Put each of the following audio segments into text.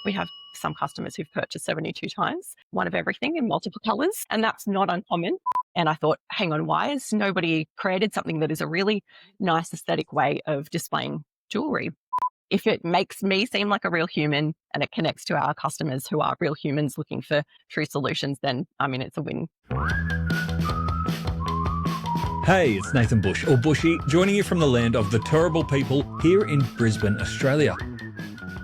We have some customers who've purchased 72 times, one of everything in multiple colors, and that's not uncommon. And I thought, hang on, why has nobody created something that is a really nice aesthetic way of displaying jewelry? If it makes me seem like a real human and it connects to our customers who are real humans looking for true solutions, then, I mean, it's a win. Hey, it's Nathan Bush, or Bushy, joining you from the land of the Turrbal people here in Brisbane, Australia.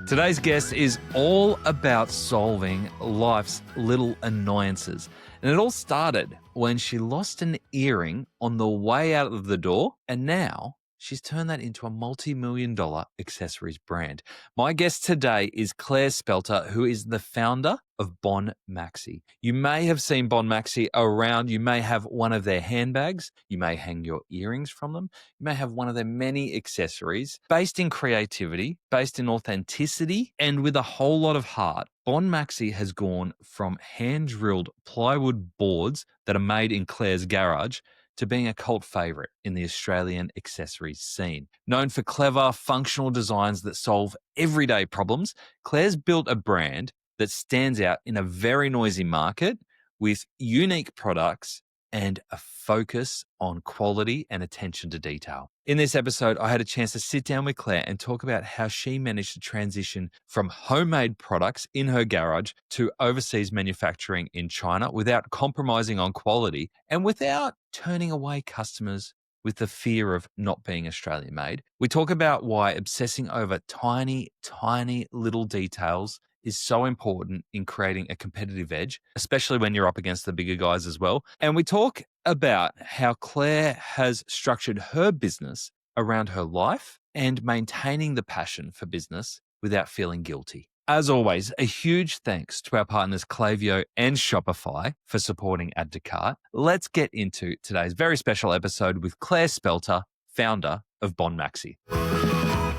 Today's guest is all about solving life's little annoyances. And it all started when she lost an earring on the way out of the door, and now she's turned that into a multi-million-dollar accessories brand. My guest today is Clare Spelta, who is the founder of Bon Maxie. You may have seen Bon Maxie around. You may have one of their handbags. You may hang your earrings from them. You may have one of their many accessories. Based in creativity, based in authenticity, and with a whole lot of heart, Bon Maxie has gone from hand-drilled plywood boards that are made in Clare's garage to being a cult favourite in the Australian accessories scene. Known for clever, functional designs that solve everyday problems, Clare's built a brand that stands out in a very noisy market with unique products and a focus on quality and attention to detail. In this episode, I had a chance to sit down with Clare and talk about how she managed to transition from homemade products in her garage to overseas manufacturing in China without compromising on quality and without turning away customers with the fear of not being Australian made. We talk about why obsessing over tiny, tiny little details is so important in creating a competitive edge, especially when you're up against the bigger guys as well. And we talk about how Clare has structured her business around her life and maintaining the passion for business without feeling guilty. As always, a huge thanks to our partners Klaviyo and Shopify for supporting Add to Cart. Let's get into today's very special episode with Clare Spelta, founder of Bon Maxie.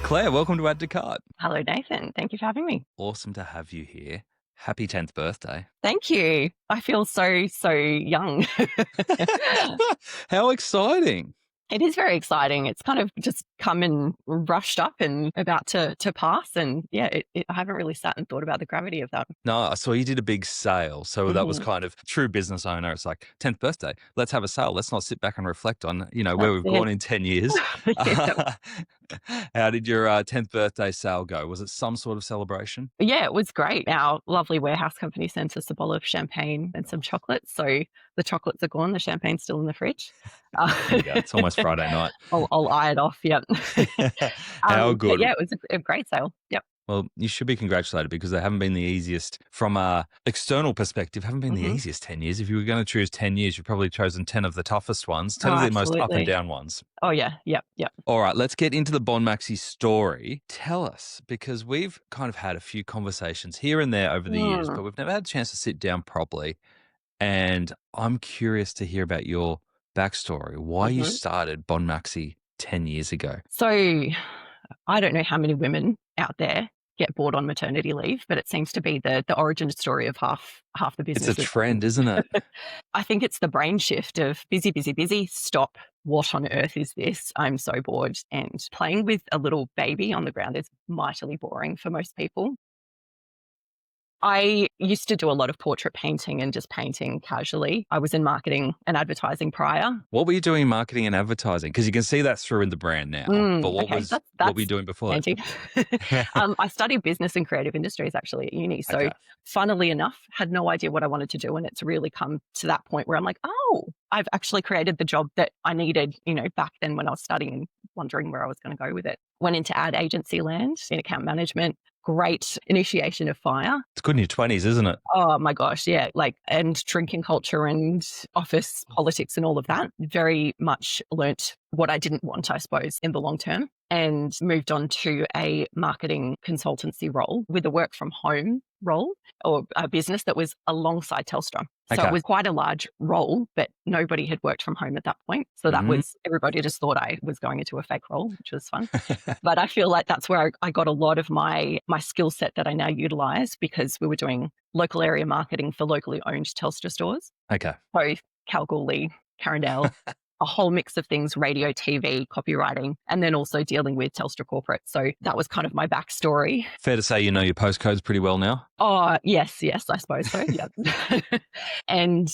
Clare, welcome to Add to Cart. Hello, Nathan. Thank you for having me. Awesome to have you here. Happy 10th birthday. Thank you. I feel so young. How exciting. It is very exciting. It's kind of just come and rushed up and about to pass. And yeah, I haven't really sat and thought about the gravity of that. No, I saw you did a big sale. So that was kind of true business owner. It's like 10th birthday. Let's have a sale. Let's not sit back and reflect on, where we've gone in 10 years. How did your 10th birthday sale go? Was it some sort of celebration? Yeah, it was great. Our lovely warehouse company sent us a bottle of champagne and some chocolates. So the chocolates are gone. The champagne's still in the fridge. It's almost Friday night. I'll eye it off. Yep. How good. Yeah, it was a great sale. Yep. Well, you should be congratulated because they haven't been the easiest from a external perspective, haven't been the easiest 10 years. If you were going to choose 10 years, you've probably chosen 10 of the toughest ones, 10 of the most up and down ones. Oh, yeah. Yep. All right, let's get into the Bon Maxie story. Tell us, because we've kind of had a few conversations here and there over the years, but we've never had a chance to sit down properly. And I'm curious to hear about your backstory, why you started Bon Maxie 10 years ago. So I don't know how many women out there get bored on maternity leave, but it seems to be the origin story of half the business. It's a trend, isn't it? I think it's the brain shift of busy, busy, busy. Stop. What on earth is this? I'm so bored. And playing with a little baby on the ground is mightily boring for most people. I used to do a lot of portrait painting and just painting casually. I was in marketing and advertising prior. What were you doing in marketing and advertising? Because you can see that through in the brand now. But what were you doing before that? I studied business and creative industries actually at uni. So funnily enough, had no idea what I wanted to do. And it's really come to that point where I'm like, oh, I've actually created the job that I needed, back then when I was studying and wondering where I was going to go with it. Went into ad agency land in account management. Great initiation of fire. It's good in your 20s, isn't it? Oh my gosh, yeah. And drinking culture and office politics and all of that. Very much learnt what I didn't want, I suppose, in the long term, and moved on to a marketing consultancy role with a work from home role or a business that was alongside Telstra. So it was quite a large role, but nobody had worked from home at that point. So that was, everybody just thought I was going into a fake role, which was fun. But I feel like that's where I got a lot of my skill set that I now utilize because we were doing local area marketing for locally owned Telstra stores. Okay. So Kalgoorlie, Carindale, a whole mix of things, radio, TV, copywriting, and then also dealing with Telstra Corporate. So that was kind of my backstory. Fair to say you know your postcodes pretty well now? Oh, yes, I suppose so. Yeah. And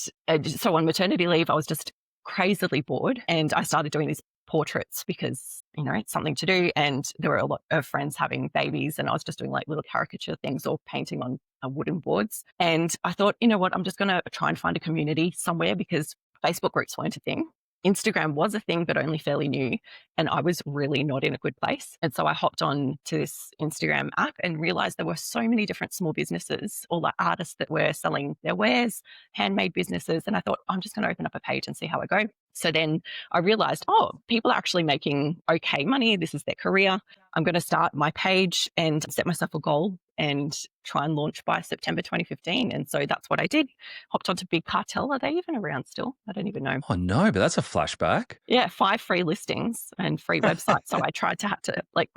so on maternity leave, I was just crazily bored, and I started doing these portraits because, it's something to do. And there were a lot of friends having babies, and I was just doing like little caricature things or painting on wooden boards. And I thought, you know what, I'm just going to try and find a community somewhere, because Facebook groups weren't a thing. Instagram was a thing, but only fairly new. And I was really not in a good place. And so I hopped on to this Instagram app and realized there were so many different small businesses, all the artists that were selling their wares, handmade businesses. And I thought, I'm just going to open up a page and see how I go. So then I realized, people are actually making okay money. This is their career. I'm going to start my page and set myself a goal and try and launch by September 2015. And so that's what I did. Hopped onto Big Cartel. Are they even around still? I don't even know. Oh, no, but that's a flashback. Yeah, 5 free listings and free websites. So I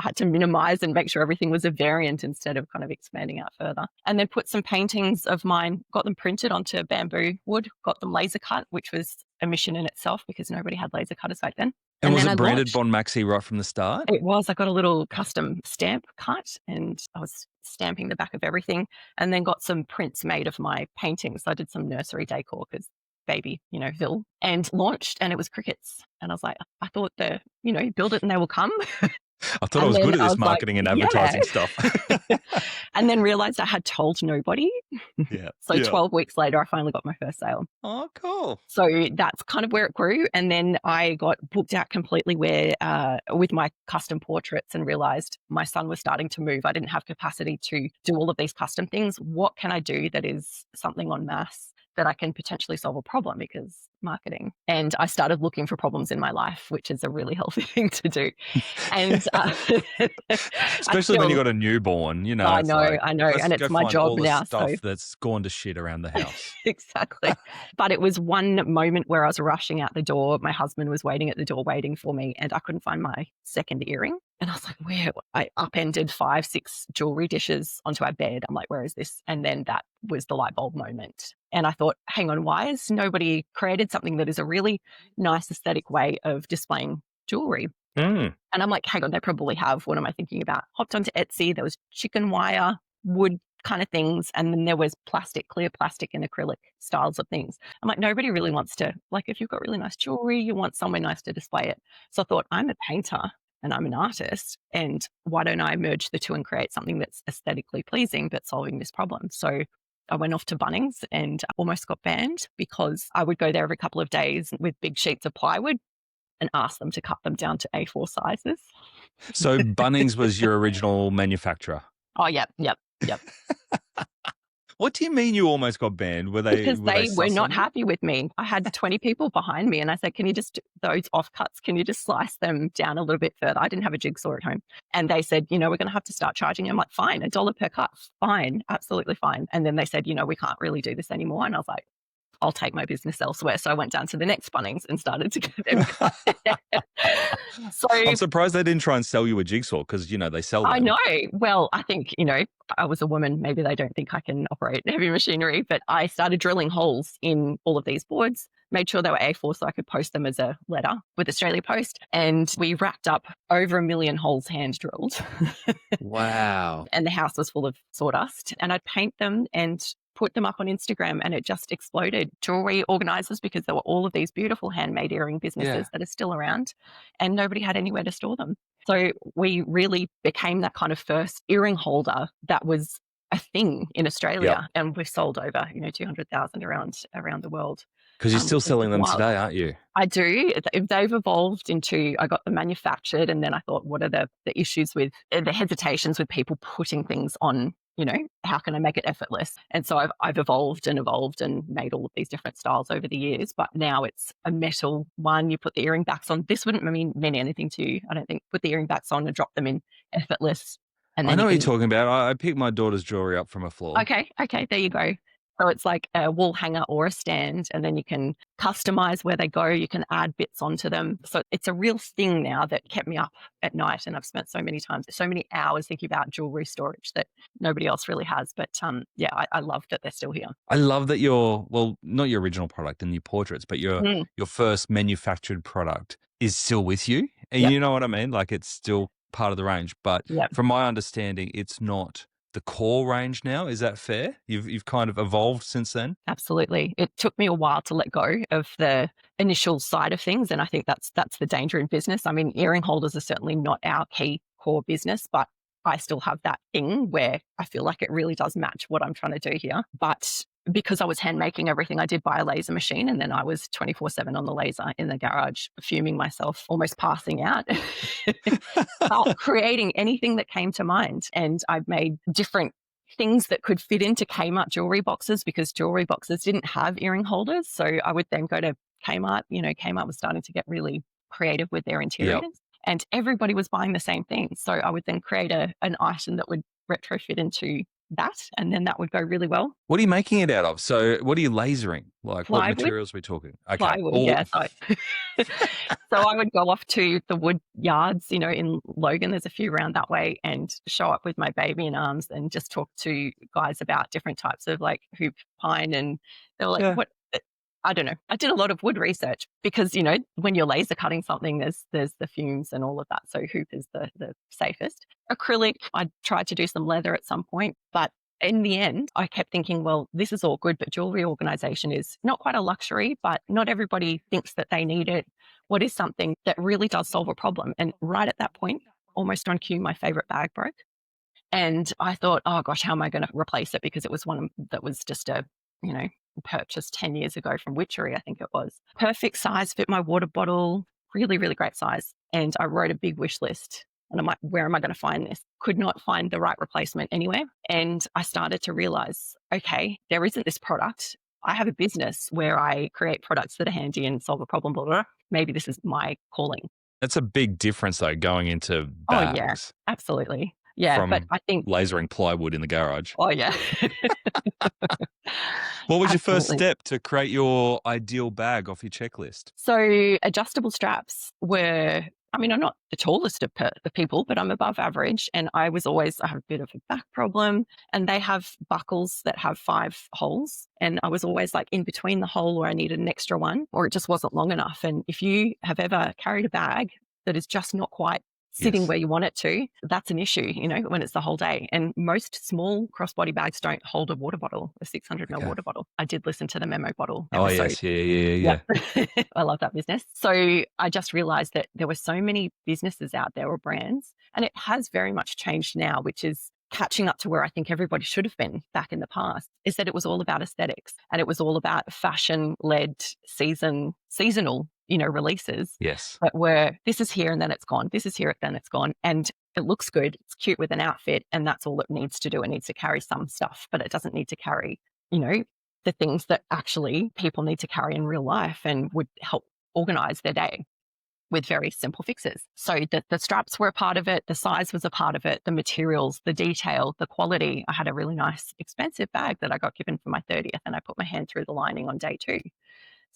had to minimize and make sure everything was a variant instead of kind of expanding out further. And then put some paintings of mine, got them printed onto bamboo wood, got them laser cut, which was a mission in itself because nobody had laser cutters back then. And was it branded Bon Maxie right from the start? It was. I got a little custom stamp cut and I was stamping the back of everything, and then got some prints made of my paintings. So I did some nursery decor because baby, Ville, and launched, and it was crickets. And I was like, I thought build it and they will come. I thought I was good at this marketing and advertising stuff. And then realized I had told nobody. Yeah. So 12 weeks later, I finally got my first sale. Oh, cool. So that's kind of where it grew. And then I got booked out completely with my custom portraits, and realized my son was starting to move. I didn't have capacity to do all of these custom things. What can I do that is something en masse that I can potentially solve a problem, because marketing. And I started looking for problems in my life, which is a really healthy thing to do. And especially when you got a newborn, I know, and it's my job now. Stuff that's gone to shit around the house. Exactly. But it was one moment where I was rushing out the door. My husband was waiting at the door waiting for me, and I couldn't find my second earring. And I was like, where? I upended 5, 6 jewelry dishes onto our bed. I'm like, where is this? And then that was the light bulb moment. And I thought, hang on, why has nobody created something that is a really nice aesthetic way of displaying jewelry? And I'm like, hang on, they probably have. What am I thinking about? Hopped onto Etsy. There was chicken wire, wood kind of things. And then there was plastic, clear plastic and acrylic styles of things. I'm like, nobody really wants to, if you've got really nice jewelry, you want somewhere nice to display it. So I thought, I'm a painter and I'm an artist, and why don't I merge the two and create something that's aesthetically pleasing but solving this problem? So I went off to Bunnings and almost got banned, because I would go there every couple of days with big sheets of plywood and ask them to cut them down to A4 sizes. So Bunnings was your original manufacturer? Oh, yep. What do you mean you almost got banned? Were they were not happy with me. I had 20 people behind me, and I said, can you just, those offcuts, can you just slice them down a little bit further? I didn't have a jigsaw at home. And they said, we're going to have to start charging. I'm like, fine, $1 per cut. Fine, absolutely fine. And then they said, we can't really do this anymore. And I was like, I'll take my business elsewhere. So I went down to the next Bunnings and started to get them cut. So I'm surprised they didn't try and sell you a jigsaw, because, they sell them. I know. Well, I think, I was a woman. Maybe they don't think I can operate heavy machinery, but I started drilling holes in all of these boards, made sure they were A4 so I could post them as a letter with Australia Post. And we racked up over 1 million holes hand drilled. Wow. And the house was full of sawdust, and I'd paint them and put them up on Instagram, and it just exploded. Jewellery organisers, because there were all of these beautiful handmade earring businesses that are still around, and nobody had anywhere to store them. So we really became that kind of first earring holder that was a thing in Australia. And we've sold over 200,000 around the world. Because you're still selling them today, aren't you? I do. They've evolved into, I got them manufactured, and then I thought, what are the issues with the hesitations with people putting things on? How can I make it effortless? And so I've evolved and made all of these different styles over the years. But now it's a metal one. You put the earring backs on. This wouldn't mean anything to you, I don't think. Put the earring backs on and drop them in effortless. And then I know what you're talking about. I picked my daughter's jewelry up from a floor. Okay, there you go. So it's like a wall hanger or a stand, and then you can customize where they go. You can add bits onto them. So it's a real thing now that kept me up at night. And I've spent so many hours thinking about jewelry storage that nobody else really has. But yeah, I love that they're still here. I love that not your original product and your portraits, but your first manufactured product is still with you. And Yep. you know what I mean? Like it's still part of the range. But Yep. from my understanding, it's not the core range now. Is that fair? You've kind of evolved since then? Absolutely. It took me a while to let go of the initial side of things. And I think that's the danger in business. I mean, earring holders are certainly not our key core business, but I still have that thing where I feel like it really does match what I'm trying to do here. But because I was hand making everything, I did buy a laser machine, and then I was 24/7 on the laser in the garage, fuming myself, almost passing out, creating anything that came to mind. And I've made different things that could fit into Kmart jewelry boxes, because jewelry boxes didn't have earring holders. So I would then go to Kmart. Kmart was starting to get really creative with their interiors. Yep. And everybody was buying the same thing. So I would then create an item that would retrofit into that, and then that would go really well. What are you making it out of? So what are you lasering? Like what Plywood. materials are we talking? Okay. Plywood, yeah. So I would go off to the wood yards, in Logan. There's a few around that way, and show up with my baby in arms and just talk to guys about different types of like hoop pine. And they were like, Yeah. what? I don't know. I did a lot of wood research because, when you're laser cutting something, there's the fumes and all of that. So hoop is the safest. Acrylic, I tried to do some leather at some point, but in the end, I kept thinking, well, this is all good, but jewelry organization is not quite a luxury, but not everybody thinks that they need it. What is something that really does solve a problem? And right at that point, almost on cue, my favorite bag broke. And I thought, oh gosh, how am I going to replace it? Because it was one that was just purchased 10 years ago from Witchery, I think it was. Perfect size, fit my water bottle, really, really great size. And I wrote a big wish list. And I'm like, where am I going to find this? Could not find the right replacement anywhere. And I started to realize, okay, there isn't this product. I have a business where I create products that are handy and solve a problem, blah, blah, blah. Maybe this is my calling. That's a big difference though, going into bags. Oh, yeah, absolutely. Yeah, from but I think lasering plywood in the garage. Oh, yeah. What was your first Absolutely. step to create your ideal bag off your checklist? So adjustable straps were, I'm not the tallest of the people, but I'm above average. And I have a bit of a back problem, and they have buckles that have 5 holes. And I was always like in between the hole where I needed an extra one, or it just wasn't long enough. And if you have ever carried a bag that is just not quite sitting Yes. where you want it to, that's an issue, when it's the whole day. And most small crossbody bags don't hold a water bottle, a 600 ml Okay. water bottle. I did listen to the memo bottle Oh, episode. yes. Yeah. Yep. I love that business. So I just realized that there were so many businesses out there or brands, and it has very much changed now, which is catching up to where I think everybody should have been back in the past, is that it was all about aesthetics, and it was all about fashion-led seasonal, releases. Yes. But where this is here and then it's gone, this is here, then it's gone. And it looks good, it's cute with an outfit, and that's all it needs to do. It needs to carry some stuff, but it doesn't need to carry, the things that actually people need to carry in real life and would help organize their day with very simple fixes. So the straps were a part of it, the size was a part of it, the materials, the detail, the quality. I had a really nice, expensive bag that I got given for my 30th, and I put my hand through the lining on day 2.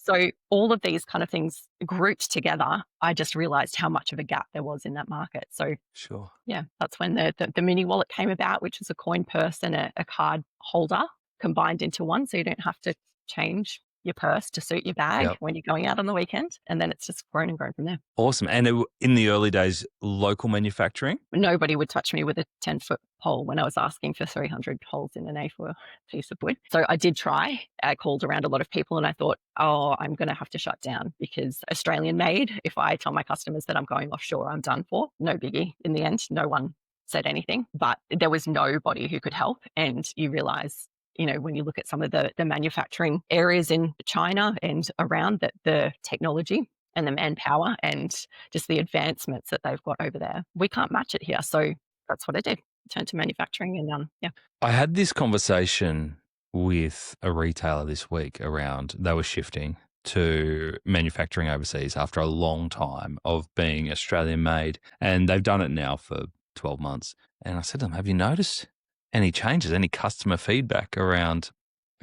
So all of these kind of things grouped together, I just realized how much of a gap there was in that market. So Sure. yeah, that's when the mini wallet came about, which was a coin purse and a card holder combined into one. So you don't have to change your purse to suit your bag Yep. when you're going out on the weekend. And then it's just grown and grown from there. Awesome. And in the early days, local manufacturing? Nobody would touch me with a 10-foot pole when I was asking for 300 holes in an A4 piece of wood. So I did try. I called around a lot of people, and I thought, oh, I'm going to have to shut down, because Australian made, if I tell my customers that I'm going offshore, I'm done for. No biggie. In the end, no one said anything, but there was nobody who could help. And you realize, when you look at some of the manufacturing areas in China and around, that the technology and the manpower and just the advancements that they've got over there, we can't match it here. So that's what I did. Turned to manufacturing, and yeah. I had this conversation with a retailer this week around they were shifting to manufacturing overseas after a long time of being Australian made, and they've done it now for 12 months. And I said to them, have you noticed any changes, any customer feedback around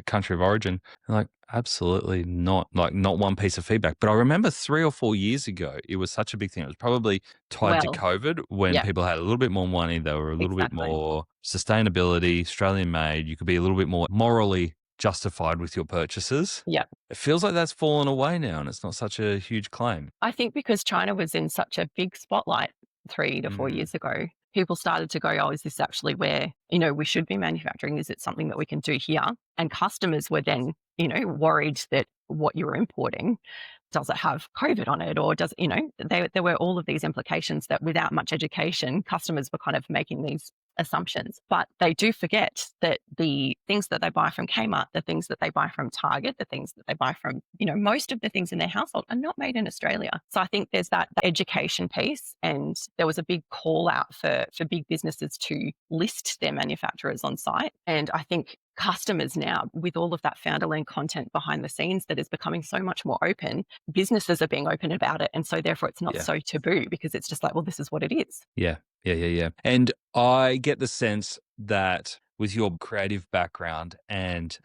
country of origin. I'm like, absolutely not. Like, not one piece of feedback. But I remember 3 or 4 years ago, it was such a big thing. It was probably tied to Well, COVID when yeah, people had a little bit more money. They were a little bit exactly. more sustainability, Australian made. You could be a little bit more morally justified with your purchases. Yeah. It feels like that's fallen away now and it's not such a huge claim. I think because China was in such a big spotlight 3 to 4 Mm, years ago, people started to go, oh, is this actually where, we should be manufacturing? Is it something that we can do here? And customers were then, worried that what you were importing, does it have COVID on it? Or there were all of these implications that without much education, customers were kind of making these assumptions. But they do forget that the things that they buy from Kmart, the things that they buy from Target, the things that they buy from, most of the things in their household are not made in Australia. So I think there's that education piece. And there was a big call out for big businesses to list their manufacturers on site. And I think customers now, with all of that founder-led content behind the scenes that is becoming so much more open, businesses are being open about it. And so therefore it's not yeah. so taboo because it's just like, well, this is what it is. Yeah. Yeah. And I get the sense that with your creative background and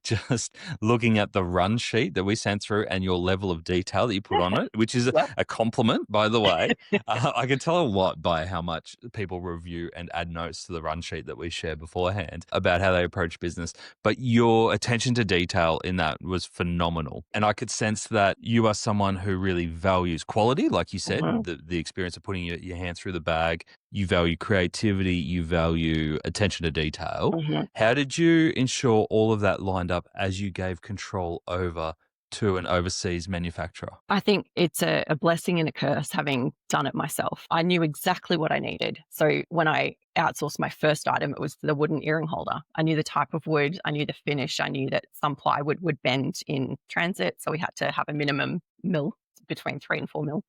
just looking at the run sheet that we sent through and your level of detail that you put on it, which is Yep. a compliment, by the way, I can tell a lot by how much people review and add notes to the run sheet that we share beforehand about how they approach business. But your attention to detail in that was phenomenal. And I could sense that you are someone who really values quality, like you said, Mhm. the experience of putting your hand through the bag. You value creativity, you value attention to detail. Mhm. How did you ensure all of that lined up as you gave control over to an overseas manufacturer? I think it's a blessing and a curse having done it myself. I knew exactly what I needed. So when I outsourced my first item, it was the wooden earring holder. I knew the type of wood, I knew the finish, I knew that some plywood would bend in transit. So we had to have a minimum mil between 3 and 4 mil.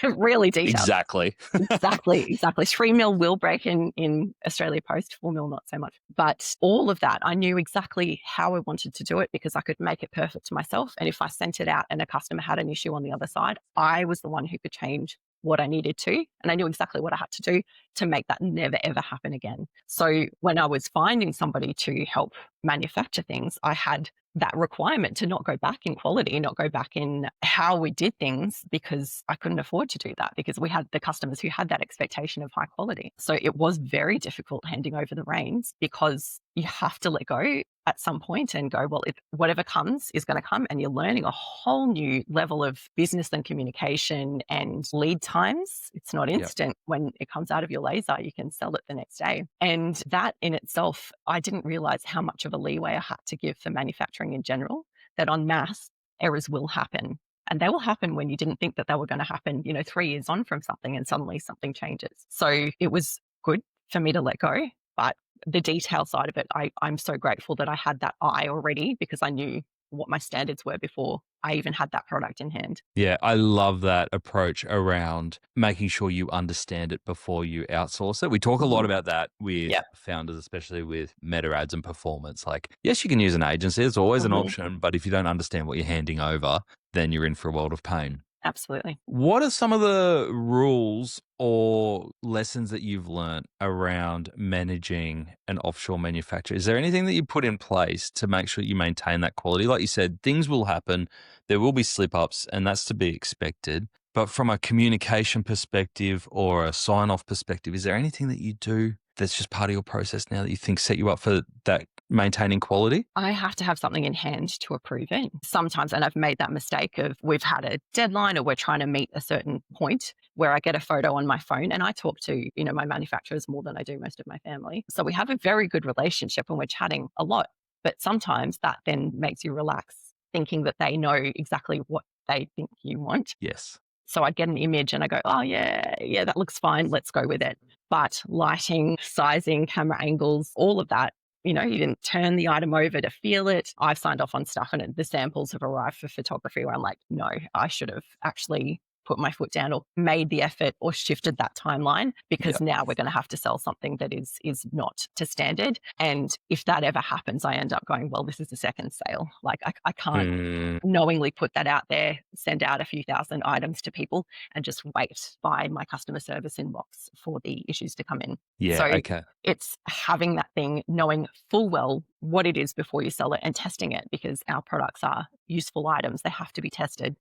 Really detailed. Exactly. Exactly. 3 mil will break in Australia Post, 4 mil not so much. But all of that, I knew exactly how I wanted to do it because I could make it perfect to myself. And if I sent it out and a customer had an issue on the other side, I was the one who could change what I needed to. And I knew exactly what I had to do to make that never, ever happen again. So when I was finding somebody to help manufacture things, I had that requirement to not go back in quality, not go back in how we did things because I couldn't afford to do that because we had the customers who had that expectation of high quality. So it was very difficult handing over the reins because you have to let go at some point and go, well, if whatever comes is going to come, and you're learning a whole new level of business and communication and lead times. It's not Yep. instant. When it comes out of your laser, you can sell it the next day. And that in itself, I didn't realize how much of a leeway I had to give for manufacturing in general, that en masse errors will happen. And they will happen when you didn't think that they were going to happen, 3 years on from something, and suddenly something changes. So it was good for me to let go. But the detail side of it, I'm so grateful that I had that eye already because I knew what my standards were before I even had that product in hand. Yeah, I love that approach around making sure you understand it before you outsource it. We talk a lot Mhm. about that with Yeah. founders, especially with meta ads and performance. Like, yes, you can use an agency, it's always an Mhm. option, but if you don't understand what you're handing over, then you're in for a world of pain. Absolutely. What are some of the rules or lessons that you've learned around managing an offshore manufacturer? Is there anything that you put in place to make sure you maintain that quality? Like you said, things will happen, there will be slip ups, and that's to be expected. But from a communication perspective or a sign off perspective, is there anything that you do that's just part of your process now that you think set you up for that maintaining quality? I have to have something in hand to approve it. Sometimes, and I've made that mistake of we've had a deadline or we're trying to meet a certain point where I get a photo on my phone, and I talk to, my manufacturers more than I do most of my family. So we have a very good relationship and we're chatting a lot. But sometimes that then makes you relax, thinking that they know exactly what they think you want. Yes. So I get an image and I go, oh, yeah, that looks fine. Let's go with it. But lighting, sizing, camera angles, all of that, you didn't turn the item over to feel it. I've signed off on stuff and the samples have arrived for photography where I'm like, no, I should have actually put my foot down or made the effort or shifted that timeline, because Yep. now we're going to have to sell something that is not to standard. And if that ever happens, I end up going, well, this is a second sale. Like I can't knowingly put that out there, send out a few thousand items to people and just wait by my customer service inbox for the issues to come in. Yeah. So Okay. it's having that thing, knowing full well what it is before you sell it and testing it, because our products are useful items. They have to be tested,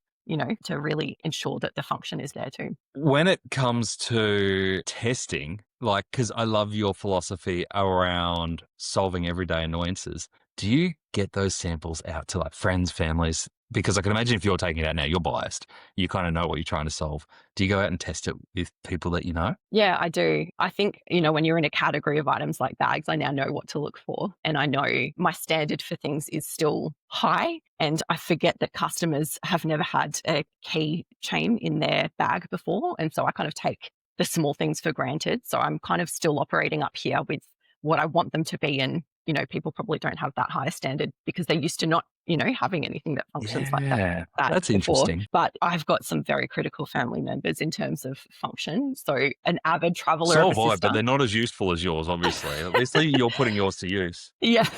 to really ensure that the function is there too. When it comes to testing, like, because I love your philosophy around solving everyday annoyances, do you get those samples out to like friends, families? Because I can imagine if you're taking it out now, you're biased. You kind of know what you're trying to solve. Do you go out and test it with people that you know? Yeah, I do. I think, when you're in a category of items like bags, I now know what to look for. And I know my standard for things is still high. And I forget that customers have never had a key chain in their bag before. And so I kind of take the small things for granted. So I'm kind of still operating up here with what I want them to be. And, people probably don't have that higher standard because they're used to not, having anything that functions like that. Yeah, that's before. interesting. But I've got some very critical family members in terms of function. So an avid traveler. So of a have I, sister, but they're not as useful as yours, obviously. At least you're putting yours to use. yeah.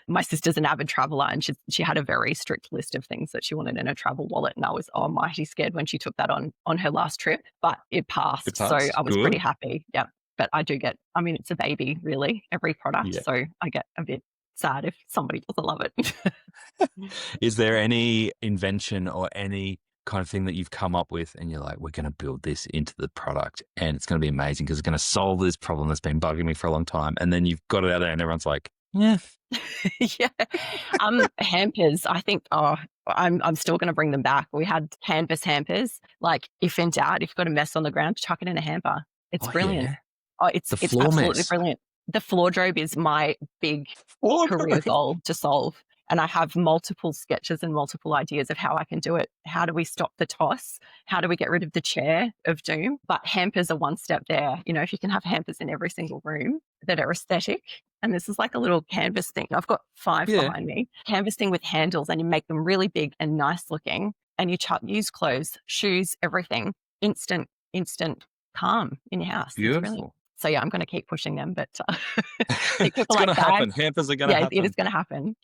My sister's an avid traveler and she had a very strict list of things that she wanted in a travel wallet. And I was almighty scared when she took that on her last trip, but it passed. It So passed. I was Good. pretty happy. Yeah. But I do it's a baby, really, every product. Yeah. So I get a bit sad if somebody doesn't love it. Is there any invention or any kind of thing that you've come up with and you're like, we're going to build this into the product and it's going to be amazing because it's going to solve this problem that's been bugging me for a long time. And then you've got it out there and everyone's like, yeah. Yeah. Hampers, I think, I'm still going to bring them back. We had canvas hampers. Like, if in doubt, if you've got a mess on the ground, chuck it in a hamper. It's brilliant. Yeah. Oh, it's floor absolutely mess. brilliant. The wardrobe is my big career goal to solve. And I have multiple sketches and multiple ideas of how I can do it. How do we stop the toss? How do we get rid of the chair of doom? But hampers are one step there. If you can have hampers in every single room that are aesthetic, and this is like a little canvas thing. I've got 5 behind me. Canvas thing with handles, and you make them really big and nice looking. And you use clothes, shoes, everything. Instant calm in your house. Beautiful. So yeah, I'm going to keep pushing them, but it's going to happen. Hampers are going to happen. It is going to happen.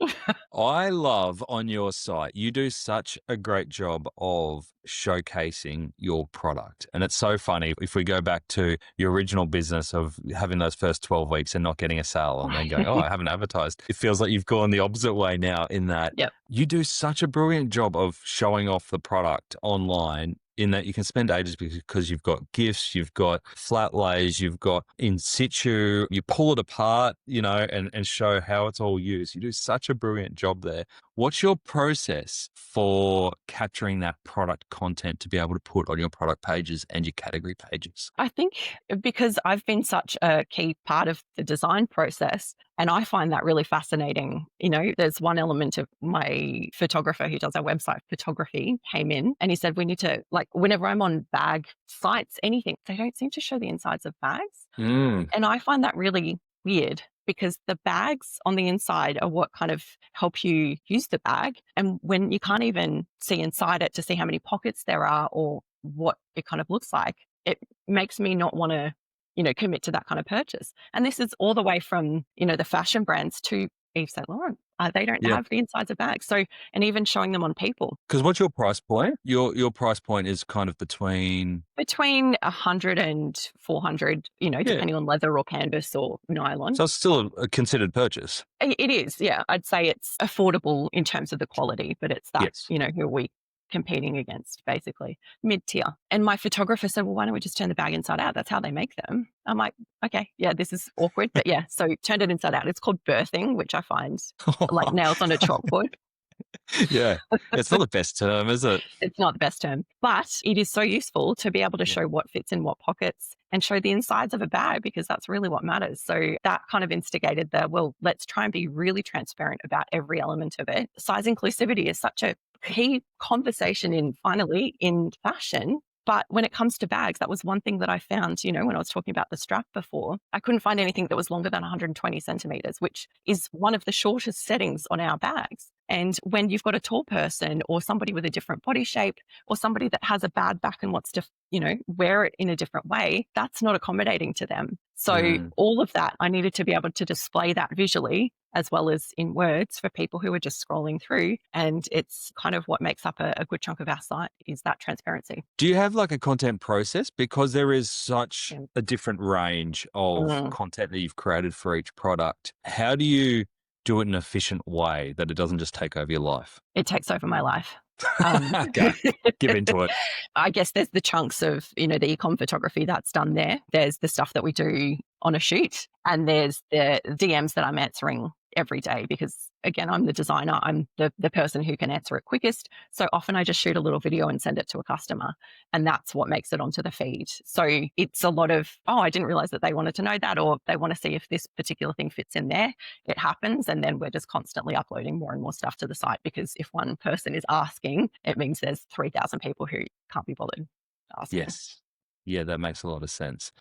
I love on your site, you do such a great job of showcasing your product. And it's so funny if we go back to your original business of having those first 12 weeks and not getting a sale and then going, oh, I haven't advertised. It feels like you've gone the opposite way now in that you do such a brilliant job of showing off the product online, in that you can spend ages because you've got gifts, you've got flat lays, you've got in situ, you pull it apart, and show how it's all used. You do such a brilliant job there. What's your process for capturing that product content to be able to put on your product pages and your category pages? I think because I've been such a key part of the design process, and I find that really fascinating. There's one element of my photographer who does our website photography came in and he said, we need to, like, whenever I'm on bag sites, anything, they don't seem to show the insides of bags. And I find that really weird because the bags on the inside are what kind of help you use the bag. And when you can't even see inside it to see how many pockets there are or what it kind of looks like, it makes me not want to, commit to that kind of purchase. And this is all the way from, the fashion brands to Yves Saint Laurent. They don't have the insides of bags. So, and even showing them on people. Because what's your price point? Your price point is kind of between 100 and 400, depending on leather or canvas or nylon. So it's still a considered purchase. It is, yeah. I'd say it's affordable in terms of the quality, but it's that, Yes. who are we competing against, basically mid-tier. And my photographer said, well, why don't we just turn the bag inside out? That's how they make them. I'm like, okay, yeah, this is awkward, but yeah. So turned it inside out. It's called birthing, which I find like nails on a chalkboard. Yeah, it's not the best term, is it? It's not the best term, but it is so useful to be able to show what fits in what pockets and show the insides of a bag, because that's really what matters. So that kind of instigated let's try and be really transparent about every element of it. Size inclusivity is such a key conversation in fashion. But when it comes to bags, that was one thing that I found, when I was talking about the strap before, I couldn't find anything that was longer than 120 centimeters, which is one of the shortest settings on our bags. And when you've got a tall person or somebody with a different body shape or somebody that has a bad back and wants to, wear it in a different way, that's not accommodating to them. So all of that, I needed to be able to display that visually as well as in words for people who are just scrolling through. And it's kind of what makes up a good chunk of our site is that transparency. Do you have like a content process? Because there is such a different range of content that you've created for each product. How do you do it in an efficient way that it doesn't just take over your life? It takes over my life. Okay, give into it. I guess there's the chunks of, the e-com photography that's done there. There's the stuff that we do on a shoot, and there's the DMs that I'm answering every day because, again, I'm the designer. I'm the person who can answer it quickest. So often I just shoot a little video and send it to a customer, and that's what makes it onto the feed. So it's a lot of, I didn't realize that they wanted to know that, or they want to see if this particular thing fits in there. It happens. And then we're just constantly uploading more and more stuff to the site because if one person is asking, it means there's 3,000 people who can't be bothered asking. Yes. Yeah, that makes a lot of sense.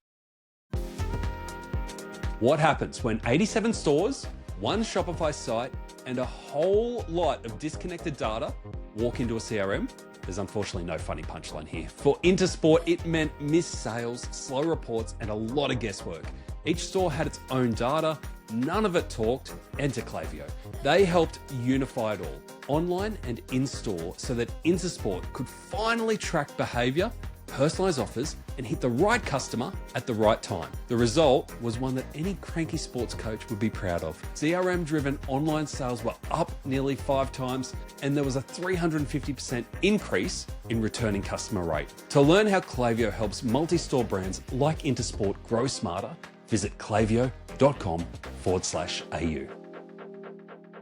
What happens when 87 stores, one Shopify site, and a whole lot of disconnected data walk into a CRM? There's unfortunately no funny punchline here. For Intersport, it meant missed sales, slow reports, and a lot of guesswork. Each store had its own data, none of it talked. Enter Klaviyo. They helped unify it all, online and in-store, so that Intersport could finally track behavior, personalize offers, and hit the right customer at the right time. The result was one that any cranky sports coach would be proud of. CRM-driven online sales were up nearly 5 times, and there was a 350% increase in returning customer rate. To learn how Klaviyo helps multi-store brands like Intersport grow smarter, visit klaviyo.com/au.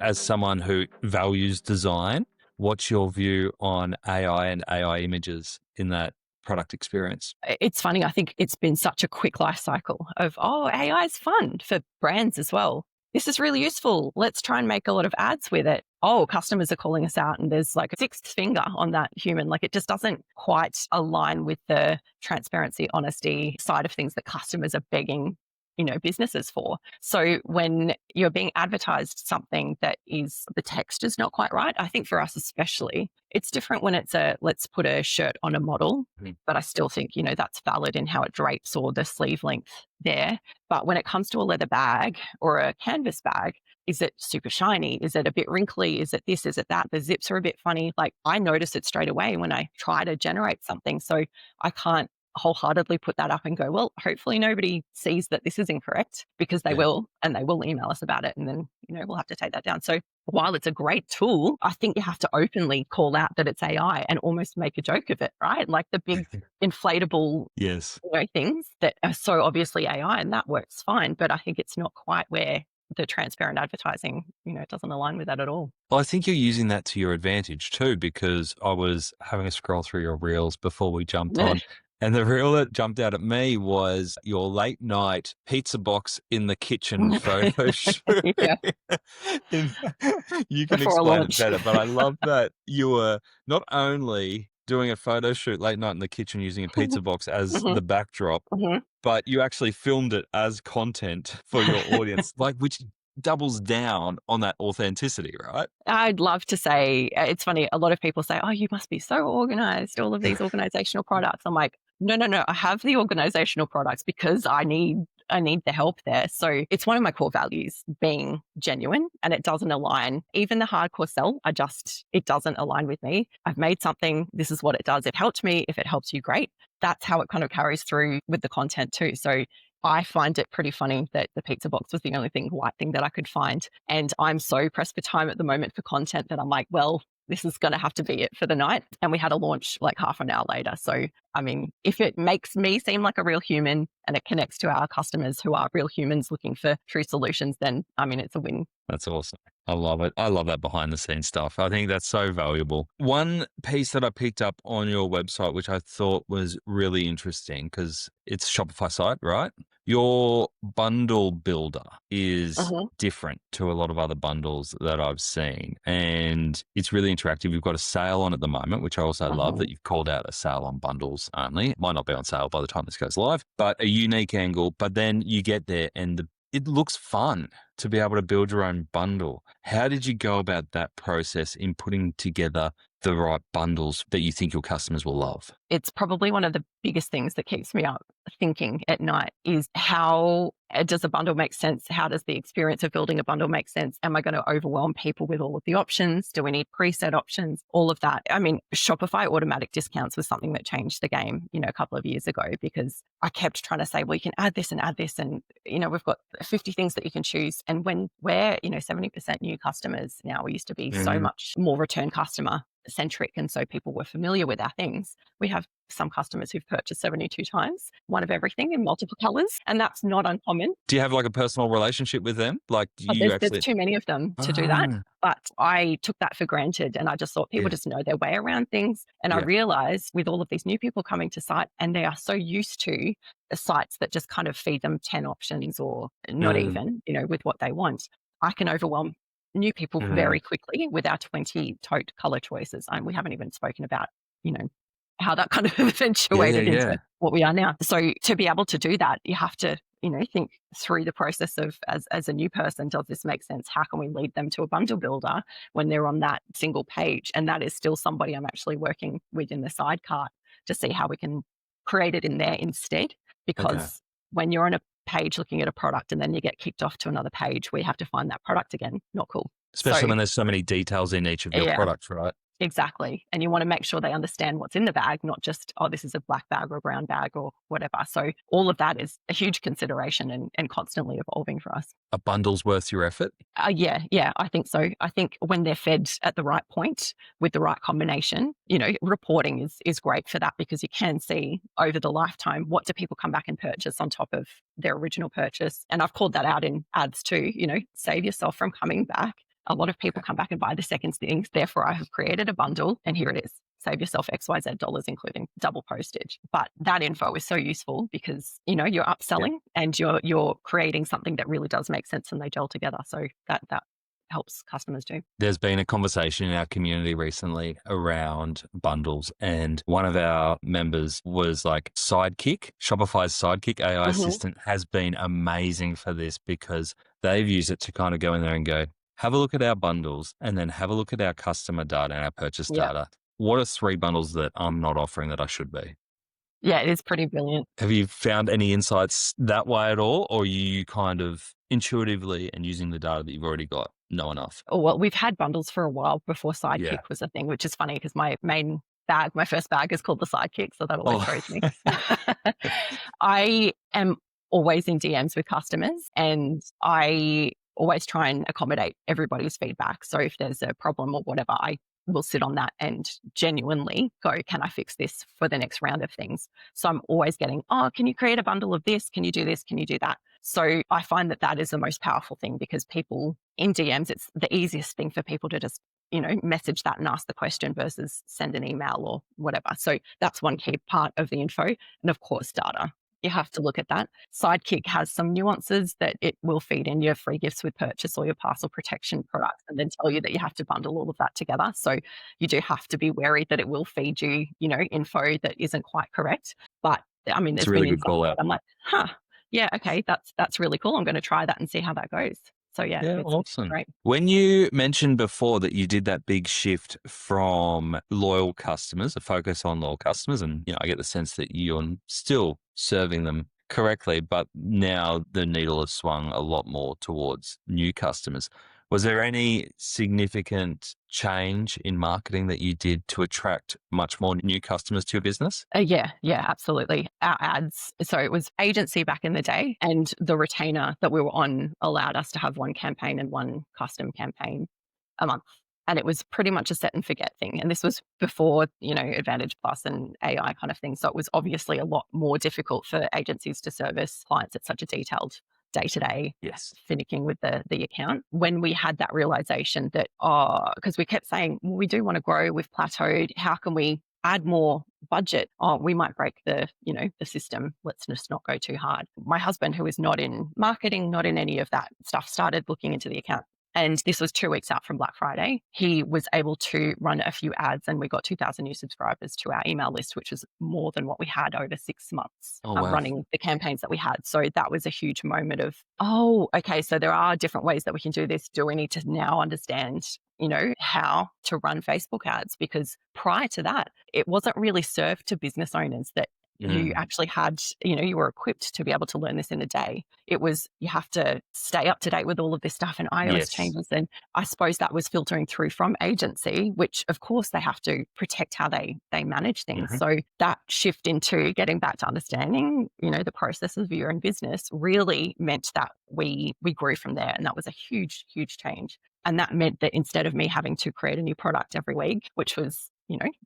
As someone who values design, what's your view on AI and AI images in that product experience? It's funny. I think it's been such a quick life cycle of, AI is fun for brands as well. This is really useful. Let's try and make a lot of ads with it. Customers are calling us out and there's like a sixth finger on that human. Like it just doesn't quite align with the transparency, honesty side of things that customers are begging businesses for. So when you're being advertised something that is, the text is not quite right, I think for us especially, it's different when it's let's put a shirt on a model, but I still think, that's valid in how it drapes or the sleeve length there. But when it comes to a leather bag or a canvas bag, is it super shiny? Is it a bit wrinkly? Is it this? Is it that? The zips are a bit funny. Like I notice it straight away when I try to generate something. So I can't wholeheartedly put that up and go, well, hopefully nobody sees that this is incorrect, because they will, and they will email us about it. And then, we'll have to take that down. So while it's a great tool, I think you have to openly call out that it's AI and almost make a joke of it, right? Like the big inflatable things that are so obviously AI, and that works fine. But I think it's not quite where the transparent advertising, it doesn't align with that at all. Well, I think you're using that to your advantage too, because I was having a scroll through your reels before we jumped on. And the reel that jumped out at me was your late night pizza box in the kitchen photo shoot. You can explain it better, but I love that you were not only doing a photo shoot late night in the kitchen using a pizza box as the backdrop, but you actually filmed it as content for your audience, which doubles down on that authenticity, right? I'd love to say, it's funny, a lot of people say, you must be so organized, all of these organizational products. I'm like, no, I have the organizational products because I need the help there. So it's one of my core values, being genuine, and it doesn't align. Even the hardcore sell, it doesn't align with me. I've made something, this is what it does. It helped me. If it helps you, great. That's how it kind of carries through with the content too. So I find it pretty funny that the pizza box was the only white thing that I could find. And I'm so pressed for time at the moment for content that I'm like, well, this is going to have to be it for the night. And we had a launch like half an hour later. So, I mean, if it makes me seem like a real human and it connects to our customers who are real humans looking for true solutions, then, I mean, it's a win. That's awesome. I love it. I love that behind the scenes stuff. I think that's so valuable. One piece that I picked up on your website, which I thought was really interesting because it's a Shopify site, right? Your bundle builder is different to a lot of other bundles that I've seen. And it's really interactive. You've got a sale on at the moment, which I also love that you've called out a sale on bundles only. It might not be on sale by the time this goes live, but a unique angle. But then you get there and the it looks fun to be able to build your own bundle. How did you go about that process in putting together the right bundles that you think your customers will love? It's probably one of the biggest things that keeps me up thinking at night is how does a bundle make sense? How does the experience of building a bundle make sense? Am I going to overwhelm people with all of the options? Do we need preset options? All of that. I mean, Shopify automatic discounts was something that changed the game, a couple of years ago, because I kept trying to say, well, you can add this and add this. And, we've got 50 things that you can choose. And when we're, 70% new customers now, we used to be so much more return customer centric. And so people were familiar with our things. We have some customers who've purchased 72 times, one of everything in multiple colors. And that's not uncommon. Do you have like a personal relationship with them? Like, do But you there's too many of them to do that. But I took that for granted. And I just thought people just know their way around things. And I realized with all of these new people coming to site, and they are so used to sites that just kind of feed them 10 options or not even, with what they want, I can overwhelm new people very quickly with our 20 tote color choices. And we haven't even spoken about, how that kind of eventuated into what we are now. So to be able to do that, you have to, think through the process of as a new person, does this make sense? How can we lead them to a bundle builder when they're on that single page? And that is still somebody I'm actually working with in the sidecar to see how we can create it in there instead. Because when you're on a page looking at a product and then you get kicked off to another page where you have to find that product again, not cool. Especially when there's so many details in each of your products, right? Exactly. And you want to make sure they understand what's in the bag, not just, oh, this is a black bag or a brown bag or whatever. So all of that is a huge consideration and constantly evolving for us. A bundle's worth your effort? Yeah, I think so. I think when they're fed at the right point with the right combination, reporting is great for that, because you can see over the lifetime, what do people come back and purchase on top of their original purchase. And I've called that out in ads too, save yourself from coming back. A lot of people come back and buy the second things. Therefore, I have created a bundle and here it is. Save yourself XYZ dollars, including double postage. But that info is so useful because, you're upselling and you're creating something that really does make sense and they gel together. So that helps customers too. There's been a conversation in our community recently around bundles, and one of our members was like Sidekick. Shopify's Sidekick AI assistant has been amazing for this, because they've used it to kind of go in there and go, have a look at our bundles and then have a look at our customer data and our purchase data. What are 3 bundles that I'm not offering that I should be? Yeah, it is pretty brilliant. Have you found any insights that way at all? Or are you kind of intuitively and using the data that you've already got know enough? Oh, well, we've had bundles for a while before Sidekick was a thing, which is funny because my first bag is called the Sidekick. So that always throws me. I am always in DMs with customers and I always try and accommodate everybody's feedback. So if there's a problem or whatever, I will sit on that and genuinely go, can I fix this for the next round of things? So I'm always getting, can you create a bundle of this? Can you do this? Can you do that? So I find that is the most powerful thing, because people in DMs, it's the easiest thing for people to just, message that and ask the question versus send an email or whatever. So that's one key part of the info. And of course, data. You have to look at that. Sidekick has some nuances that it will feed in your free gifts with purchase or your parcel protection products and then tell you that you have to bundle all of that together. So you do have to be wary that it will feed you, info that isn't quite correct. But I mean, there's a really been good call out. I'm like, yeah, okay, that's really cool. I'm going to try that and see how that goes. So it's awesome. Great. When you mentioned before that you did that big shift from loyal customers, a focus on loyal customers, and I get the sense that you're still serving them correctly, but now the needle has swung a lot more towards new customers. Was there any significant change in marketing that you did to attract much more new customers to your business? Yeah, absolutely. Our ads, so it was agency back in the day, and the retainer that we were on allowed us to have one campaign and one custom campaign a month. And it was pretty much a set and forget thing. And this was before, Advantage Plus and AI kind of thing. So it was obviously a lot more difficult for agencies to service clients at such a detailed day-to-day finicking with the account. When we had that realization that, because we kept saying, well, we do want to grow, we've plateaued, how can we add more budget? We might break the system. Let's just not go too hard. My husband, who is not in marketing, not in any of that stuff, started looking into the account And this was 2 weeks out from Black Friday. He was able to run a few ads and we got 2,000 new subscribers to our email list, which was more than what we had over 6 months Wow. running the campaigns that we had. So that was a huge moment of, oh, okay, so there are different ways that we can do this. Do we need to now understand, how to run Facebook ads? Because prior to that, it wasn't really served to business owners that you actually had, you were equipped to be able to learn this in a day. It was, you have to stay up to date with all of this stuff and iOS changes. And I suppose that was filtering through from agency, which of course they have to protect how they manage things. So that shift into getting back to understanding, the processes of your own business really meant that we grew from there. And that was a huge, huge change. And that meant that instead of me having to create a new product every week, which was,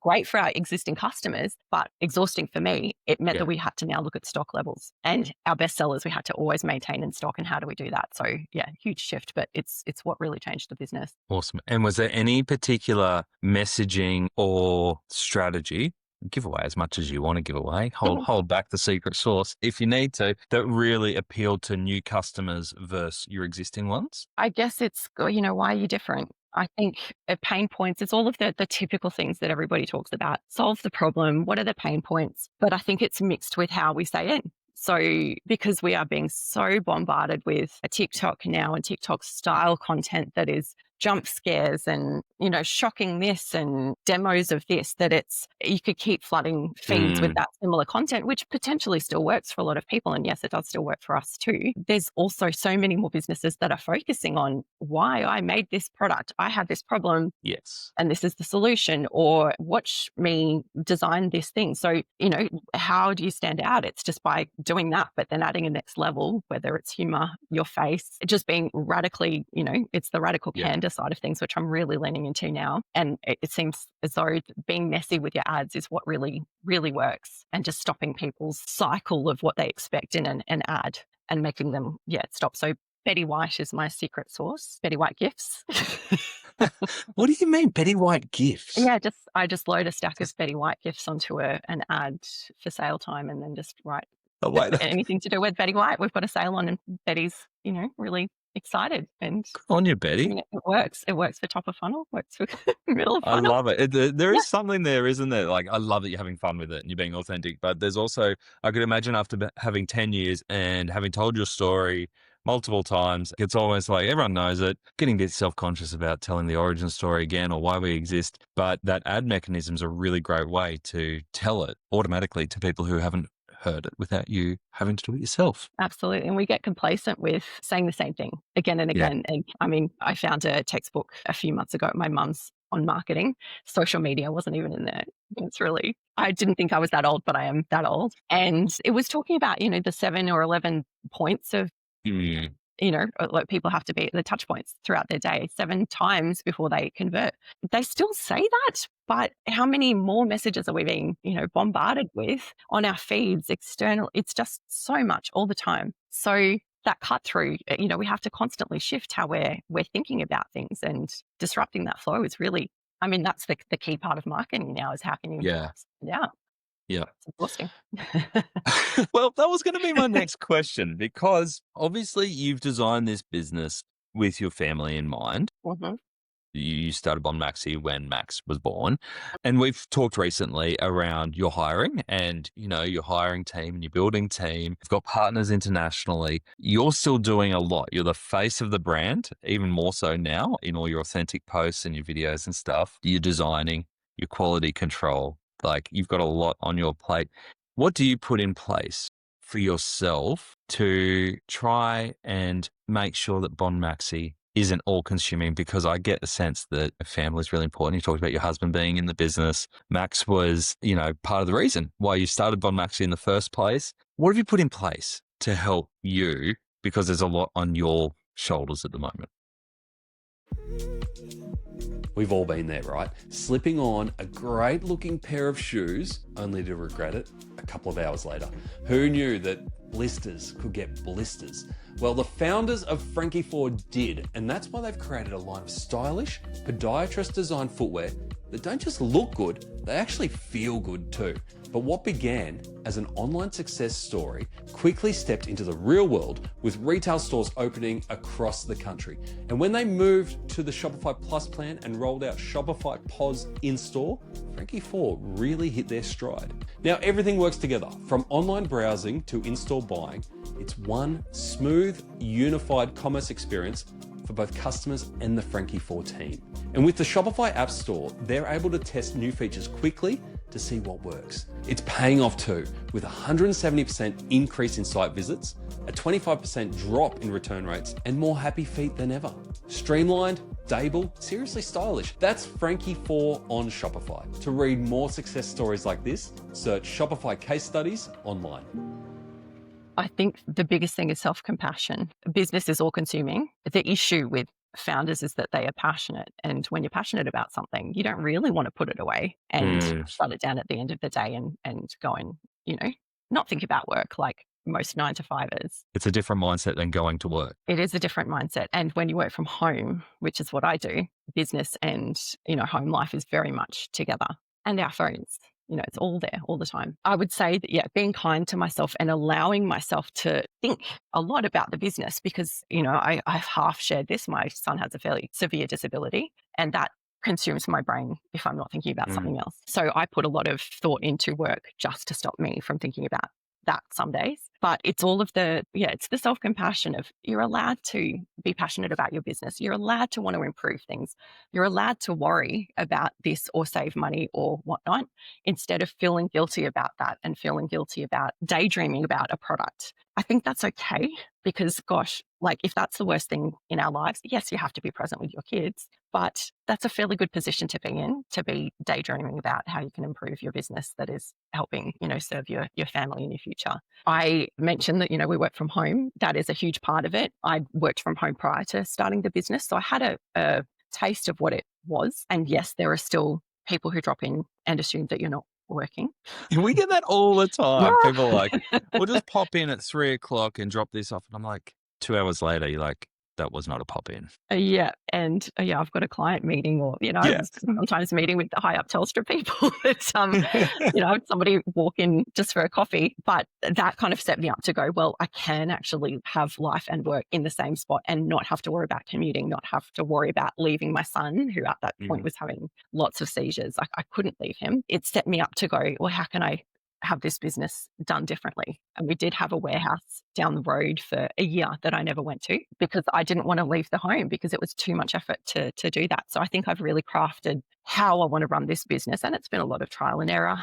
great for our existing customers, but exhausting for me, it meant that we had to now look at stock levels and our best sellers we had to always maintain in stock. And how do we do that? So yeah, huge shift, but it's what really changed the business. Awesome. And was there any particular messaging or strategy, give away as much as you want to give away, hold back the secret sauce if you need to, that really appealed to new customers versus your existing ones? I guess it's, why are you different? I think pain points, it's all of the typical things that everybody talks about. Solve the problem. What are the pain points? But I think it's mixed with how we say it. So because we are being so bombarded with a TikTok now and TikTok style content that is jump scares and, shocking this and demos of this, that you could keep flooding feeds with that similar content, which potentially still works for a lot of people. And yes, it does still work for us too. There's also so many more businesses that are focusing on why I made this product. I had this problem. Yes. And this is the solution, or watch me design this thing. So, how do you stand out? It's just by doing that, but then adding a next level, whether it's humor, your face, just being radically, it's the radical candor side of things, which I'm really leaning into now. And it seems as though being messy with your ads is what really, really works, and just stopping people's cycle of what they expect in an ad and making them, stop. So Betty White is my secret sauce. Betty White gifts. What do you mean, Betty White gifts? Yeah, I just load a stack of Betty White gifts onto an ad for sale time, and then just write anything to do with Betty White. We've got a sale on, and Betty's, really excited. And on you, Betty. It works. It works for top of funnel. Works for middle of funnel. I love it. There is something there, isn't there? Like, I love that you're having fun with it and you're being authentic. But there's also, I could imagine after having 10 years and having told your story multiple times, it's almost like everyone knows it, getting a bit self-conscious about telling the origin story again or why we exist. But that ad mechanism is a really great way to tell it automatically to people who haven't heard it without you having to do it yourself. Absolutely. And we get complacent with saying the same thing again and again. And I mean, I found a textbook a few months ago at my mum's on marketing. Social media wasn't even in there. I didn't think I was that old, but I am that old. And it was talking about, the 7 or 11 points of, like people have to be at the touch points throughout their day 7 times before they convert. They still say that, but how many more messages are we being, bombarded with on our feeds, external? It's just so much all the time. So that cut through, we have to constantly shift how we're thinking about things, and disrupting that flow is really, that's the key part of marketing now, is how can you stand out? Yeah. It's exhausting. Well, that was going to be my next question, because obviously you've designed this business with your family in mind. Mm-hmm. You started Bon Maxie when Max was born. And we've talked recently around your hiring and, your hiring team and your building team. You've got partners internationally. You're still doing a lot. You're the face of the brand, even more so now in all your authentic posts and your videos and stuff. You're designing, your quality control. Like, you've got a lot on your plate. What do you put in place for yourself to try and make sure that Bon Maxie isn't all consuming? Because I get the sense that family is really important. You talked about your husband being in the business. Max was, part of the reason why you started Bon Maxie in the first place. What have you put in place to help you? Because there's a lot on your shoulders at the moment. We've all been there, right? Slipping on a great looking pair of shoes only to regret it a couple of hours later. Who knew that blisters could get blisters? Well, the founders of Frankie Ford did, and that's why they've created a line of stylish, podiatrist designed footwear that don't just look good, they actually feel good too. But what began as an online success story quickly stepped into the real world with retail stores opening across the country. And when they moved to the Shopify Plus plan and rolled out Shopify POS in-store, Frankie 4 really hit their stride. Now everything works together, from online browsing to in-store buying. It's one smooth, unified commerce experience for both customers and the Frankie 4 team. And with the Shopify App Store, they're able to test new features quickly to see what works. It's paying off too, with a 170% increase in site visits, a 25% drop in return rates, and more happy feet than ever. Streamlined, stable, seriously stylish. That's Frankie 4 on Shopify. To read more success stories like this, search Shopify case studies online. I think the biggest thing is self-compassion. Business is all consuming. The issue with founders is that they are passionate. And when you're passionate about something, you don't really want to put it away and shut it down at the end of the day and go and, not think about work like most 9-to-5ers. It's a different mindset than going to work. It is a different mindset. And when you work from home, which is what I do, business and, home life is very much together. And our phones. It's all there all the time. I would say that, being kind to myself and allowing myself to think a lot about the business because, I've half shared this. My son has a fairly severe disability and that consumes my brain if I'm not thinking about something else. So I put a lot of thought into work just to stop me from thinking about that some days. But it's all of it's the self-compassion of you're allowed to be passionate about your business. You're allowed to want to improve things. You're allowed to worry about this or save money or whatnot instead of feeling guilty about that and feeling guilty about daydreaming about a product. I think that's okay because gosh, if that's the worst thing in our lives, yes, you have to be present with your kids, but that's a fairly good position to be in, to be daydreaming about how you can improve your business that is helping, serve your family in your future. I mentioned that, we work from home. That is a huge part of it. I worked from home prior to starting the business. So I had a taste of what it was. And yes, there are still people who drop in and assume that you're not working. We get that all the time. People are like, we'll just pop in at 3:00 and drop this off. And I'm like, 2 hours later, you're like, that was not a pop in. And I've got a client meeting or, sometimes meeting with the high up Telstra people. It's, somebody walk in just for a coffee, but that kind of set me up to go, well, I can actually have life and work in the same spot and not have to worry about commuting, not have to worry about leaving my son, who at that point was having lots of seizures. I couldn't leave him. It set me up to go, well, how can I have this business done differently? And we did have a warehouse down the road for a year that I never went to because I didn't want to leave the home because it was too much effort to do that. So I think I've really crafted how I want to run this business. And it's been a lot of trial and error.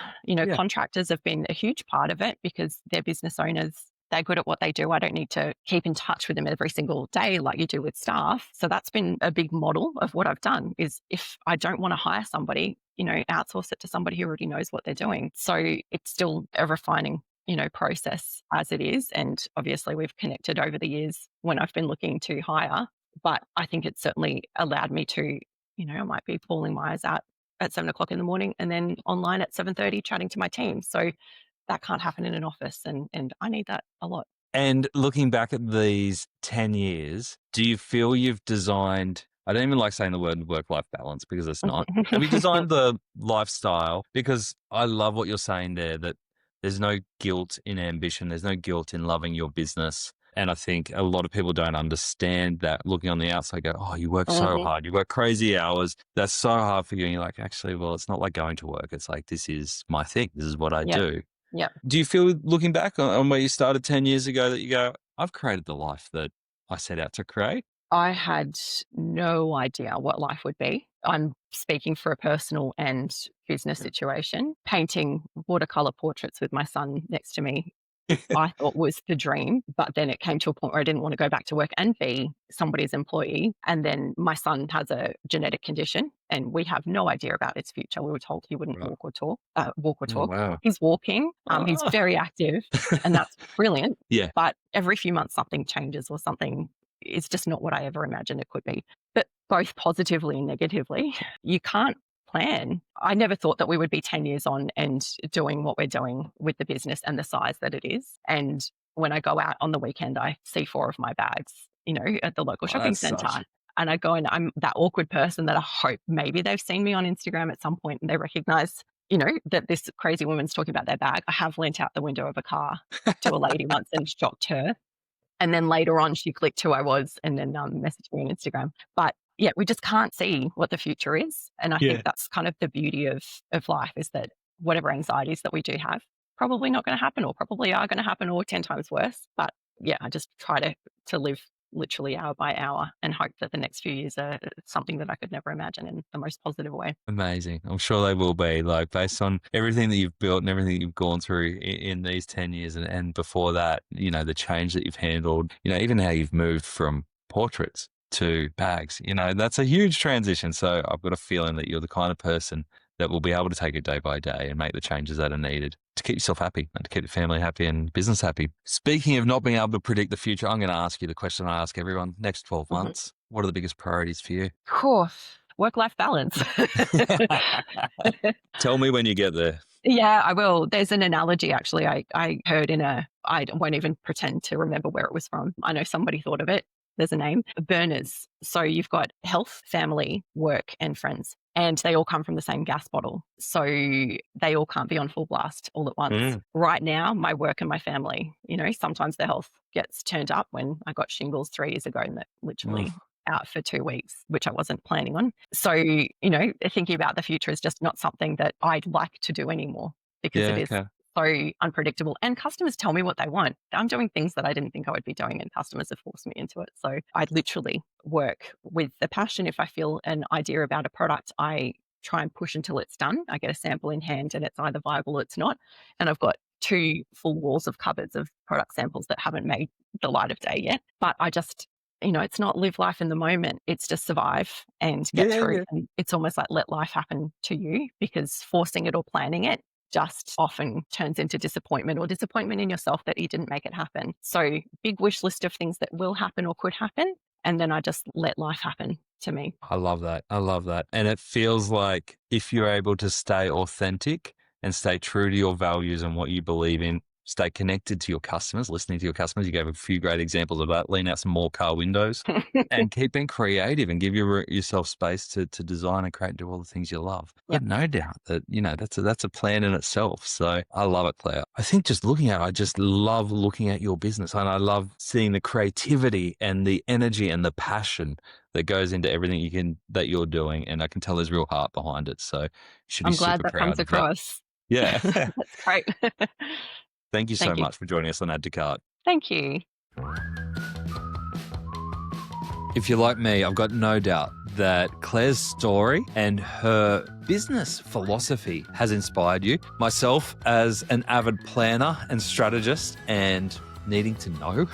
Contractors have been a huge part of it because they're business owners. They're good at what they do. I don't need to keep in touch with them every single day like you do with staff. So that's been a big model of what I've done is if I don't want to hire somebody, outsource it to somebody who already knows what they're doing. So it's still a refining, process as it is. And obviously we've connected over the years when I've been looking to hire, but I think it's certainly allowed me to, I might be bawling my eyes out at 7:00 in the morning and then online at 7:30 chatting to my team. So that can't happen in an office. And I need that a lot. And looking back at these 10 years, do you feel you've designed, I don't even like saying the word work-life balance because it's not. Have you designed the lifestyle? Because I love what you're saying there, that there's no guilt in ambition. There's no guilt in loving your business. And I think a lot of people don't understand that looking on the outside go, oh, you work so hard. You work crazy hours. That's so hard for you. And you're like, actually, well, it's not like going to work. It's like, this is my thing. This is what I do. Yeah. Do you feel looking back on where you started 10 years ago that you go, I've created the life that I set out to create? I had no idea what life would be. I'm speaking for a personal and business situation. Painting watercolor portraits with my son next to me, I thought was the dream. But then it came to a point where I didn't want to go back to work and be somebody's employee. And then my son has a genetic condition and we have no idea about its future. We were told he wouldn't walk or talk. Oh, wow. He's walking. He's very active and that's brilliant. Yeah. But every few months something changes or something. It's just not what I ever imagined it could be. But both positively and negatively, you can't plan. I never thought that we would be 10 years on and doing what we're doing with the business and the size that it is. And when I go out on the weekend, I see 4 of my bags, at the local shopping centre. And I go and I'm that awkward person that I hope maybe they've seen me on Instagram at some point and they recognize that this crazy woman's talking about their bag. I have leant out the window of a car to a lady once and shocked her. And then later on, she clicked who I was and then messaged me on Instagram. But yeah, we just can't see what the future is. And I think that's kind of the beauty of life, is that whatever anxieties that we do have, probably not going to happen, or probably are going to happen, or 10 times worse. But yeah, I just try to live literally hour by hour and hope that the next few years are something that I could never imagine in the most positive way. Amazing. I'm sure they will be, like, based on everything that you've built and everything you've gone through in these 10 years and before that, the change that you've handled, even how you've moved from portraits to bags, that's a huge transition. So I've got a feeling that you're the kind of person that will be able to take it day by day and make the changes that are needed to keep yourself happy and to keep your family happy and business happy. Speaking of not being able to predict the future, I'm going to ask you the question I ask everyone. Next 12 months, what are the biggest priorities for you? Work-life balance. Tell me when you get there. Yeah, I will. There's an analogy, actually, I heard I won't even pretend to remember where it was from. I know somebody thought of it. There's a name, burners. So you've got health, family, work, and friends, and they all come from the same gas bottle. So they all can't be on full blast all at once. Right now, my work and my family, sometimes the health gets turned up. When I got shingles 3 years ago, and that literally out for 2 weeks, which I wasn't planning on. So, thinking about the future is just not something that I'd like to do anymore, because it is so unpredictable. And customers tell me what they want. I'm doing things that I didn't think I would be doing, and customers have forced me into it. So I literally work with the passion. If I feel an idea about a product, I try and push until it's done. I get a sample in hand and it's either viable or it's not. And I've got 2 full walls of cupboards of product samples that haven't made the light of day yet. But I just, it's not live life in the moment. It's just survive and get through. And it's almost like let life happen to you, because forcing it or planning it just often turns into disappointment, or disappointment in yourself that you didn't make it happen. So big wish list of things that will happen or could happen. And then I just let life happen to me. I love that. I love that. And it feels like if you're able to stay authentic and stay true to your values and what you believe in, stay connected to your customers, listening to your customers. You gave a few great examples of that. Lean out some more car windows and keep being creative and give yourself space to design and create and do all the things you love. But no doubt that, that's a plan in itself. So I love it, Claire. I think I just love looking at your business, and I love seeing the creativity and the energy and the passion that goes into everything that you're doing. And I can tell there's real heart behind it. So you should be super proud. I'm glad that comes across. Yeah. That's great. Thank you so much for joining us on Add to Cart. Thank you. If you're like me, I've got no doubt that Claire's story and her business philosophy has inspired you. Myself, as an avid planner and strategist and needing to know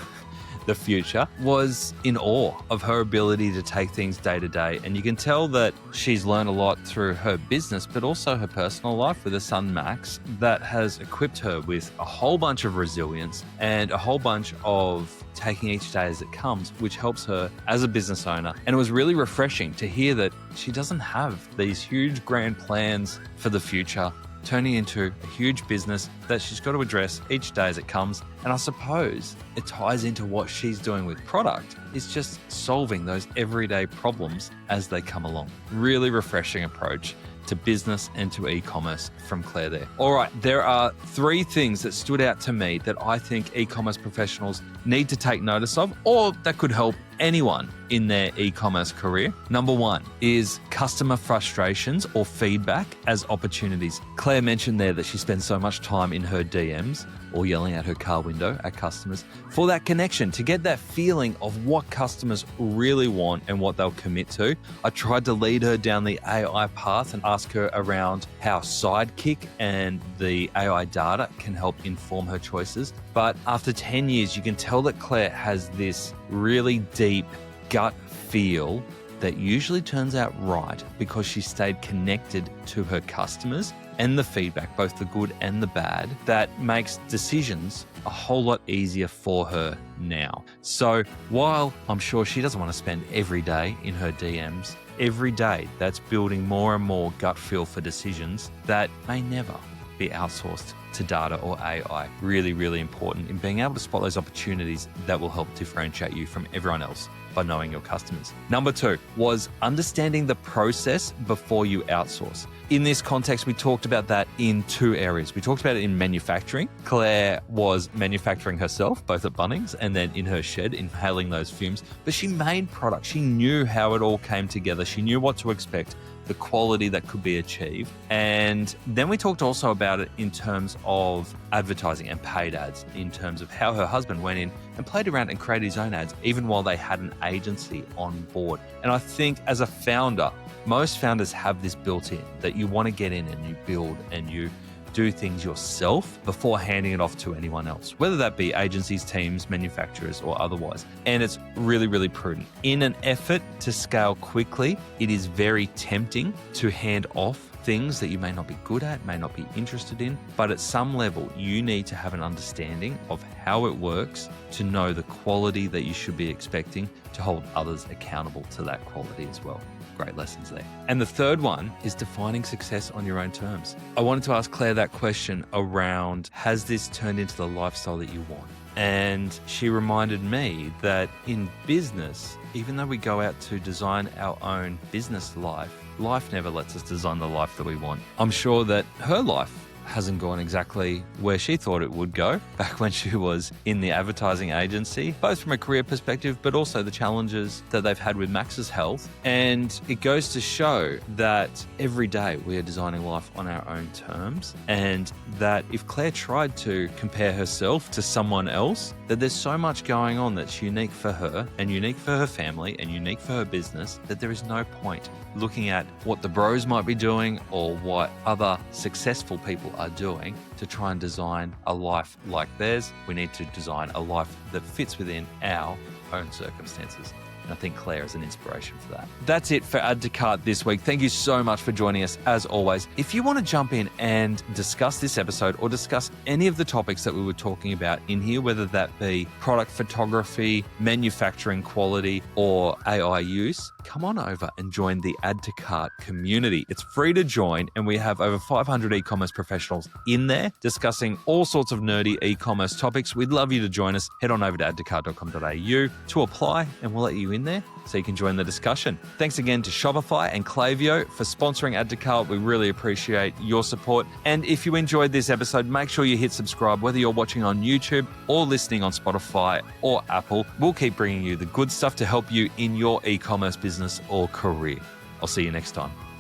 the future, was in awe of her ability to take things day to day. And you can tell that she's learned a lot through her business, but also her personal life with her son, Max, that has equipped her with a whole bunch of resilience and a whole bunch of taking each day as it comes, which helps her as a business owner. And it was really refreshing to hear that she doesn't have these huge grand plans for the future turning into a huge business that she's got to address each day as it comes. And I suppose it ties into what she's doing with product. It's just solving those everyday problems as they come along. Really refreshing approach to business and to e-commerce from Claire there. All right, there are 3 things that stood out to me that I think e-commerce professionals need to take notice of, or that could help anyone in their e-commerce career. Number 1 is customer frustrations or feedback as opportunities. Claire mentioned there that she spends so much time in her DMs or yelling out her car window at customers for that connection, to get that feeling of what customers really want and what they'll commit to. I tried to lead her down the AI path and ask her around how Sidekick and the AI data can help inform her choices. But after 10 years, you can tell that Claire has this really deep gut feel that usually turns out right because she stayed connected to her customers and the feedback, both the good and the bad, that makes decisions a whole lot easier for her now. So while I'm sure she doesn't want to spend every day in her DMs, every day that's building more and more gut feel for decisions that may never be outsourced to data or AI. Really, really important in being able to spot those opportunities that will help differentiate you from everyone else by knowing your customers. Number 2 was understanding the process before you outsource. In this context, we talked about that in 2 areas. We talked about it in manufacturing. Claire was manufacturing herself, both at Bunnings and then in her shed, inhaling those fumes. But she made products. She knew how it all came together. She knew what to expect, the quality that could be achieved. And then we talked also about it in terms of advertising and paid ads, in terms of how her husband went in and played around and created his own ads, even while they had an agency on board. And I think as a founder, most founders have this built in, that you want to get in and you build and you do things yourself before handing it off to anyone else, whether that be agencies, teams, manufacturers, or otherwise. And it's really, really prudent. In an effort to scale quickly, it is very tempting to hand off things that you may not be good at, may not be interested in, but at some level, you need to have an understanding of how it works to know the quality that you should be expecting to hold others accountable to that quality as well. Great lessons there. And the third one is defining success on your own terms. I wanted to ask Claire that question around, has this turned into the lifestyle that you want? And she reminded me that in business, even though we go out to design our own business life, life never lets us design the life that we want. I'm sure that her life hasn't gone exactly where she thought it would go back when she was in the advertising agency, both from a career perspective, but also the challenges that they've had with Max's health. And it goes to show that every day we are designing life on our own terms, and that if Claire tried to compare herself to someone else, that there's so much going on that's unique for her and unique for her family and unique for her business, that there is no point looking at what the bros might be doing or what other successful people are doing to try and design a life like theirs. We need to design a life that fits within our own circumstances. And I think Claire is an inspiration for that. That's it for Add to Cart this week. Thank you so much for joining us as always. If you want to jump in and discuss this episode or discuss any of the topics that we were talking about in here, whether that be product photography, manufacturing quality, or AI use, come on over and join the Add to Cart community. It's free to join, and we have over 500 e-commerce professionals in there discussing all sorts of nerdy e-commerce topics. We'd love you to join us. Head on over to addtocart.com.au to apply, and we'll let you in there so you can join the discussion. Thanks again to Shopify and Klaviyo for sponsoring Add to Cart. We really appreciate your support. And if you enjoyed this episode, make sure you hit subscribe, whether you're watching on YouTube or listening on Spotify or Apple. We'll keep bringing you the good stuff to help you in your e-commerce business or career. I'll see you next time.